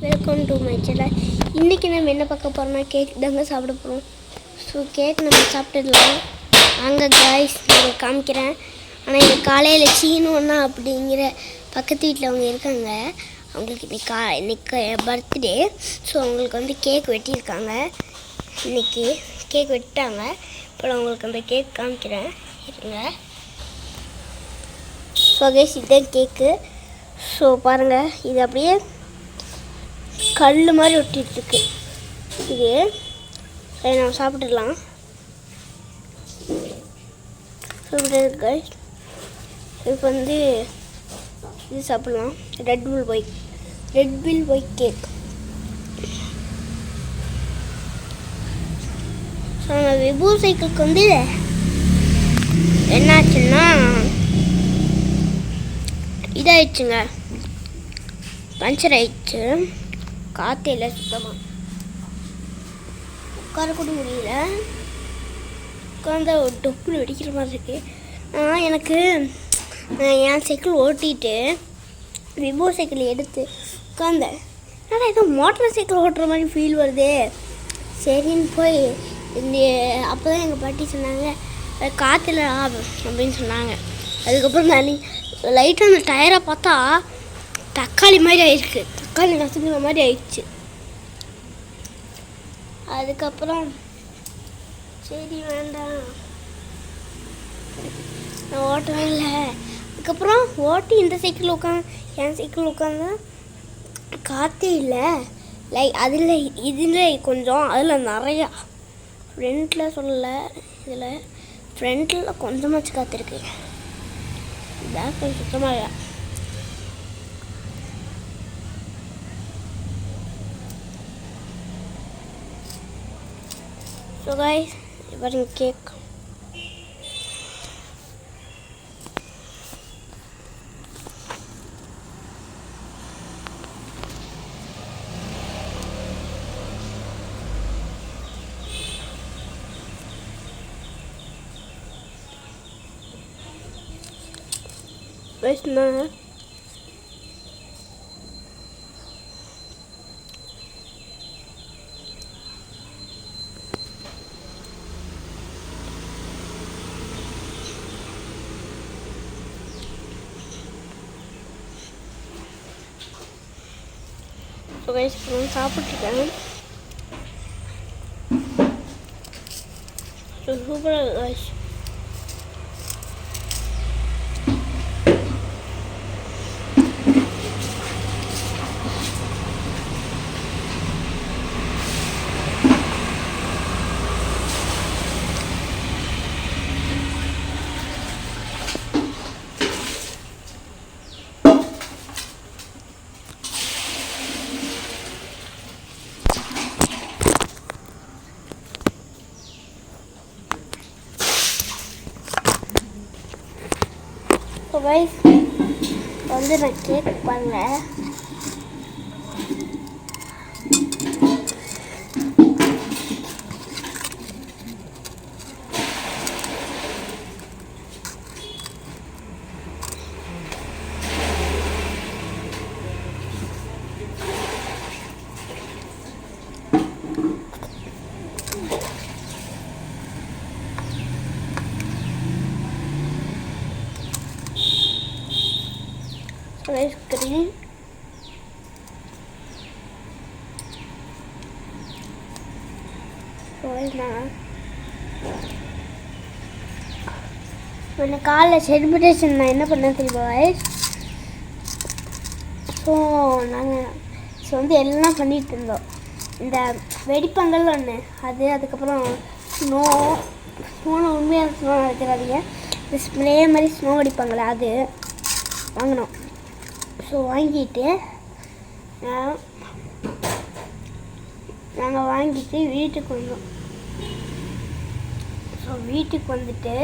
Welcome to my channel. இன்றைக்கி நம்ம என்ன பார்க்க போகிறோம்னா கேக் தாங்க சாப்பிட போகிறோம். ஸோ கேக் நம்ம சாப்பிட்டுடலாம். அங்கே காய்ஸ் நான் காமிக்கிறேன். ஆனால் இது காலையில் சீனோன்னா அப்படிங்கிற பக்கத்து வீட்டில் அவங்க இருக்காங்க. அவங்களுக்கு இன்னைக்கு பர்த்டே. ஸோ அவங்களுக்கு வந்து கேக் வெட்டியிருக்காங்க. இன்றைக்கி கேக் வெட்டாங்க. இப்போ நான் உங்களுக்கு அந்த கேக் காமிக்கிறேன் இருங்க. ஸோ கைஸ் இதுதான் கேக்கு. ஸோ பாருங்கள், இது அப்படியே கல் மாதிரி ஒட்டிகிட்ருக்கு. இது சரி நம்ம சாப்பிட்டுடலாம். சாப்பிட்றது இப்போ வந்து இது சாப்பிட்லாம். Red bill white cake. So நம்ம விபூ சைக்கிளுக்கு வந்து என்னாச்சுன்னா இதாகிடுச்சுங்க, பஞ்சர் ஆயிடுச்சு. காற்றே இல்லை, சுத்தமாக உட்காரக்கூட முடியல. உட்காந்தா ஒரு டொப்புன்னு வெடிக்கிற மாதிரி இருக்குது. எனக்கு என் சைக்கிள் ஓட்டிகிட்டு விவோ சைக்கிள் எடுத்து உட்காந்தேன். ஆனால் ஏதோ மோட்டார் சைக்கிள் ஓட்டுற மாதிரி ஃபீல் வருது. சரின்னு போய் இந்த அப்போ தான் எங்கள் பாட்டி சொன்னாங்க காற்றுல அப்படின்னு சொன்னாங்க. அதுக்கப்புறம் நான் லைட்டாக அந்த டயரை பார்த்தா தக்காளி மாதிரி ஆயிருக்கு. தக்காளி நசுங்கிற மாதிரி ஆயிடுச்சு. அதுக்கப்புறம் சரி வேண்டாம், நான் ஓட்டவே இல்லை. அதுக்கப்புறம் ஓட்டி இந்த சைக்கிள் என் சைக்கிள் உட்காந்தா காற்றே இல்லை. அதில் இதில் கொஞ்சம், அதில் நிறையா ஃப்ரண்ட்டில் சொல்லலை, இதில் ஃப்ரண்ட்டில் கொஞ்சமாச்சு காத்திருக்கு. பேக் கொஞ்சம் சுத்தமாக இல்லை. ஸோ காய்ஸ் பாருங்க கேக். நான் சாப்பிட்ருக்கேன். சூப்பராக காய்ஸ். கைஸ் வந்து நான் கேக் பண்ணேன். ஐஸ்கிரீம் காலைல செலிப்ரேஷன் நான் என்ன பண்ணேன் தெரியுமா வாய்ஸ்? ஸோ நாங்கள் வந்து எல்லாம் பண்ணிகிட்டு இருந்தோம். இந்த வெடிப்பங்கள் ஒன்று அது, அதுக்கப்புறம் ஸ்னோன்னு உண்மையாக ஸ்னோ வைக்கிறாதீங்க, இந்த ஸ்ப்ரே மாதிரி ஸ்னோ வெடிப்பாங்களே அது வாங்கினோம். ஸோ வாங்கிட்டு நாங்கள் வாங்கிட்டு வீட்டுக்கு வந்தோம். ஸோ வீட்டுக்கு வந்துட்டு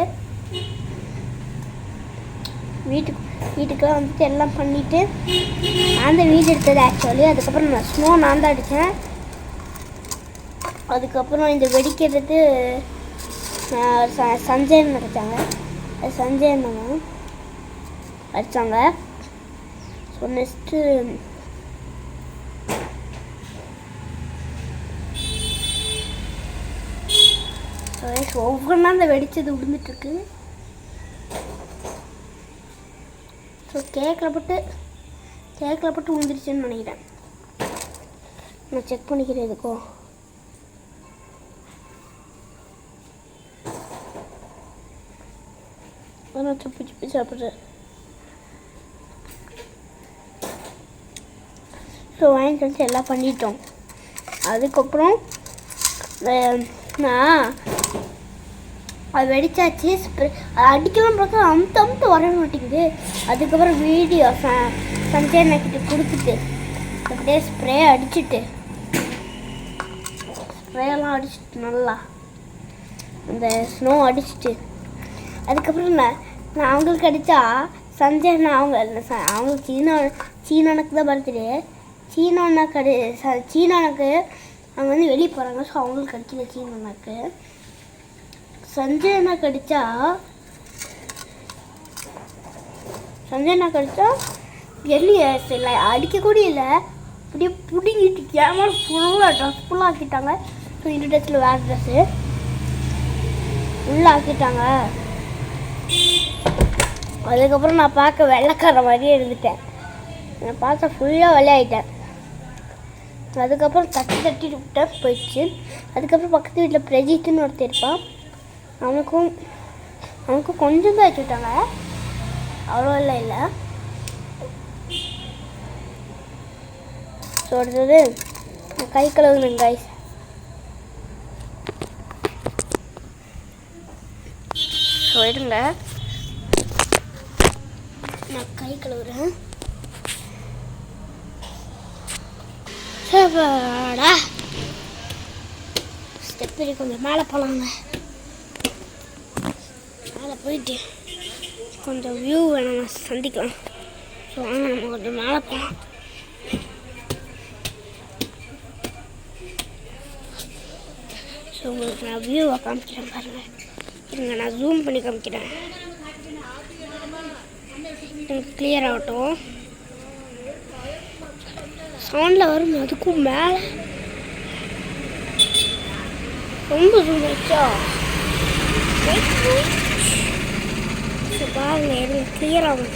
வீட்டுக்கெலாம் வந்துட்டு எல்லாம் பண்ணிவிட்டு நான் தான் வீடு எடுத்தது ஆக்சுவலி. அதுக்கப்புறம் நான் ஸ்னோ நான் தான் அடித்தேன். அதுக்கப்புறம் இந்த வெடிக்கிறது சஞ்சயன் அடித்தாங்க. அது சஞ்சயன் அடித்தாங்க. ஸோ நெக்ஸ்ட்டு ஒவ்வொன்றா அந்த வெடிச்சது விழுந்துட்டுருக்கு. ஸோ கேக்கில் போட்டு விழுந்துருச்சுன்னு நினைக்கிறேன். நான் செக் பண்ணிக்கிறேன் இதுக்கோ. நான் சுப்பி சாப்பிட்றேன். ஸோ வாங்கிட்டு வந்து எல்லாம் பண்ணிட்டோம். அதுக்கப்புறம் நான் அது வெடிச்சாச்சு. ஸ்ப்ரே அடிக்கலாம் பார்க்க அமுத்து வர மாட்டேங்குது. அதுக்கப்புறம் வீடியோ சஞ்சய் அண்ணாக்கிட்ட கொடுத்துட்டு அப்படியே ஸ்ப்ரேயெல்லாம் அடிச்சுட்டு நல்லா அந்த ஸ்னோ அடிச்சுட்டு அதுக்கப்புறம் நான் அவங்களுக்கு அடித்தா சஞ்சய் அண்ணா அவங்க சீனானுக்கு தான் பர்த்டே. சீனானுக்கு அவங்க வந்து வெளியே போகிறாங்க. ஸோ அவங்களுக்கு அடிக்கல. சஞ்சய் அண்ணாக்கு அடித்தா வெளியே இல்லை அடிக்கக்கூட இல்லை. அப்படியே பிடிங்கிட்டு கேமரா ஃபுல்லாக ஆக்கிட்டாங்க. ஸோ இந்த ட்ரெஸ்ஸில் வேறு ட்ரெஸ்ஸு ஃபுல்லாக ஆக்கிட்டாங்க. அதுக்கப்புறம் நான் பார்க்க வெள்ளைக்கார மாதிரியே இருந்துட்டேன். நான் பார்க்க ஃபுல்லாக வெள்ளையாயிட்டேன். அதுக்கப்புறம் தட்டி விட்டேன் போயிடுச்சு. அதுக்கப்புறம் பக்கத்து வீட்டில் பிரஜித்துன்னு ஒருத்தர் இருப்பான். அவனுக்கும் கொஞ்சம் தான் வச்சு விட்டாங்க, அவ்வளோ இல்லை. ஸோ அடுத்தது கை கழுவுங்க கைஸ். ஸோ இருங்க நான் கை கழுவுறேன். ஸ்டெப் கொஞ்சம் மேலே போகலாங்க. மேலே போயிட்டு கொஞ்சம் வியூ நம்ம சந்திக்கலாம். ஸோ வாங்க நம்ம கொஞ்சம் மேலே போகலாம். ஸோ உங்களுக்கு நான் வியூவை காமிக்கிறேன் பாருங்கள். இருங்க நான் ஜூம் பண்ணி காமிக்கிறேன். எனக்கு கிளியர் ஆகட்டும். சவுண்டில் வரும். அதுக்கும் மேலே ரொம்ப ஜூம் ஆச்சா பாருங்க. எனக்கு கிளியர் ஆகும்.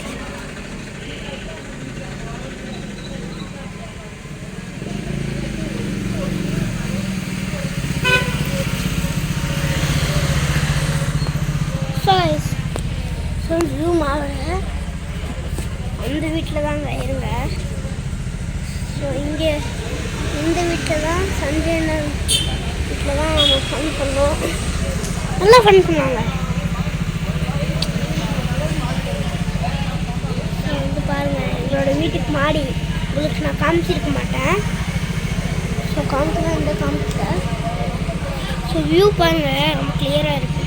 ஸோ ஜூம் ஆகலை. அந்த வீட்டில் தாங்க இருங்க. ஸோ இங்கே இந்த வீட்டில் தான் சஞ்சய் அண்ணன் வீட்டில் தான் நம்ம ஃபன் பண்ணோம். நல்லா ஃபன் பண்ணாங்க. ஸோ வந்து பாருங்கள் எங்களோட வீட்டுக்கு மாடி உங்களுக்கு நான் காமிச்சிருக்க மாட்டேன். ஸோ காமிச்சிட்டேன். ஸோ வியூ பாருங்கள் ரொம்ப கிளியராக இருக்குது.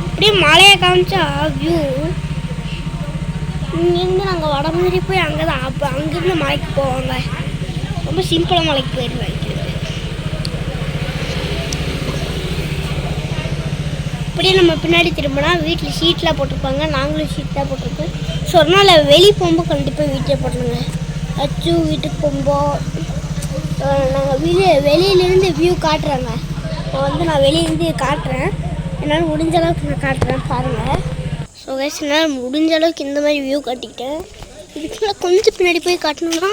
அப்படியே மழையை காமிச்சா வியூ இங்கேருந்து நாங்கள் வடமேரி போய் அங்கே தான் அப்போ அங்கேருந்து மலைக்கு போவாங்க. ரொம்ப சிம்பிளாக மலைக்கு போயிடுவேன். அப்படியே நம்ம பின்னாடி திரும்பினா வீட்டில் ஷீட்லாம் போட்டிருப்பாங்க. நாங்களும் ஷீட் தான் போட்டிருப்போம். ஸோ ஒரு நாள் வெளியே போகும்போது கண்டிப்பாக வீட்டில் போட்டுருங்க. அச்சு வீட்டுக்கு போகும்போது நாங்கள் வெளியிலேருந்து வியூ காட்டுறாங்க. இப்போ வந்து நான் வெளியிலேருந்து காட்டுறேன். என்னால் முடிஞ்ச அளவுக்கு நான் காட்டுறேன் பாருங்கள். ஸோ கைஸ் என்னால் முடிஞ்ச அளவுக்கு இந்த மாதிரி வியூ காட்டிக்கிட்டேன். இதுக்குள்ள கொஞ்சம் பின்னாடி போய் காட்டணும்னா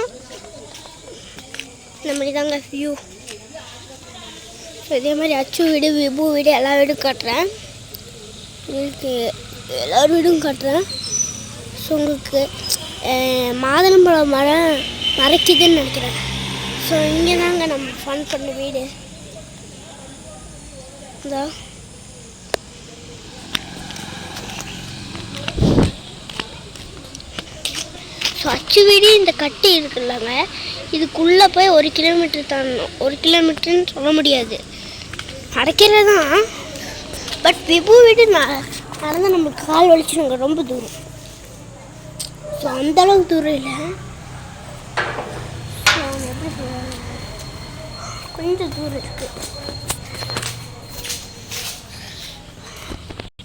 இந்த மாதிரி தாங்க வியூ. ஸோ இதே மாதிரி அச்சு வீடு விபு வீடு எல்லா வீடும் காட்டுறேன். உங்களுக்கு எல்லார் வீடும் காட்டுறேன். ஸோ உங்களுக்கு மாதுளம்பழம் மரம் மறைக்குதுன்னு நினைக்கிறேன். ஸோ இங்கே தாங்க நம்ம ஃபன் பண்ண வீடு. இதோ ஸோ அச்சு வீடு இந்த கட்டு இருக்குல்லங்க, இதுக்குள்ளே போய் 1 கிலோமீட்டர் தாண்டணும். 1 கிலோமீட்டர்னு சொல்ல முடியாது, நடக்கிறது தான். பட் விபு வீடு நடந்து நம்மளுக்கு கால் வலிச்சுடுங்க, ரொம்ப தூரம். ஸோ அந்தளவுக்கு தூரம் இல்லை, கொஞ்சம் தூரம் இருக்குது.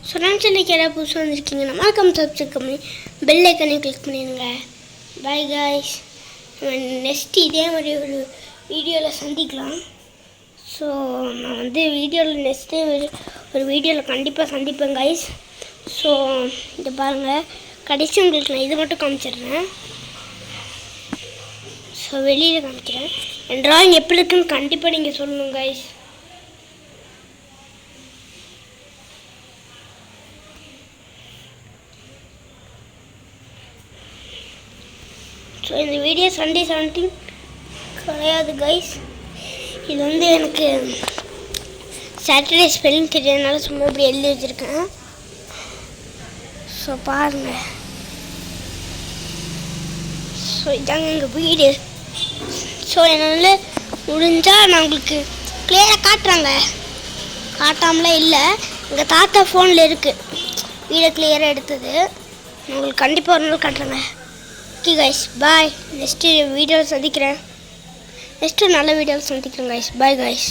ஸோ நான் சென்னைக்கு யாராவது புதுசாக வந்திருக்கீங்கன்னா மறக்காம சப்ஸ்கிரைப் பண்ணி பெல் ஐக்கனையும் கிளிக் பண்ணிடுங்க. பை காய்ஸ், நெக்ஸ்ட் இதே மாதிரி ஒரு வீடியோவில் சந்திக்கலாம். ஸோ நான் வந்து வீடியோவில் நெக்ஸ்ட்டு ஒரு வீடியோவில் கண்டிப்பாக சந்திப்பேன் கைஸ். ஸோ இதை பாருங்கள், கடைசி உங்களுக்கு நான் இது மட்டும் காமிச்சிடுறேன். ஸோ வெளியில் காமிக்கிறேன். என் ட்ராயிங் எப்படி இருக்குன்னு கண்டிப்பாக நீங்கள் சொல்லணும் கைஸ். ஸோ இந்த வீடியோ சண்டே 17 கிடையாது கைஸ். இது வந்து எனக்கு சாட்டர்டே ஸ்பெல்லிங் தெரியறதுனால சும்மா இப்படி எழுதி வச்சுருக்கேன். ஸோ பாருங்கள். ஸோ இதாங்க எங்கள் வீடு. ஸோ என்னால் முடிஞ்சால் நான் உங்களுக்கு கிளியராக காட்டுறாங்க, காட்டாமலே இல்லை. எங்கள் தாத்தா ஃபோனில் இருக்குது வீடியோ கிளியராக எடுத்தது. நான் உங்களுக்கு கண்டிப்பாக ஒரு நாள் காட்டுறேங்க. ஓகே கைஸ், பாய். நெக்ஸ்ட்டு வீடியோவில் சந்திக்கிறேன். நெக்ஸ்ட்டு நல்ல வீடியோவில் சந்திக்கிறேன் கைஸ். Bye guys.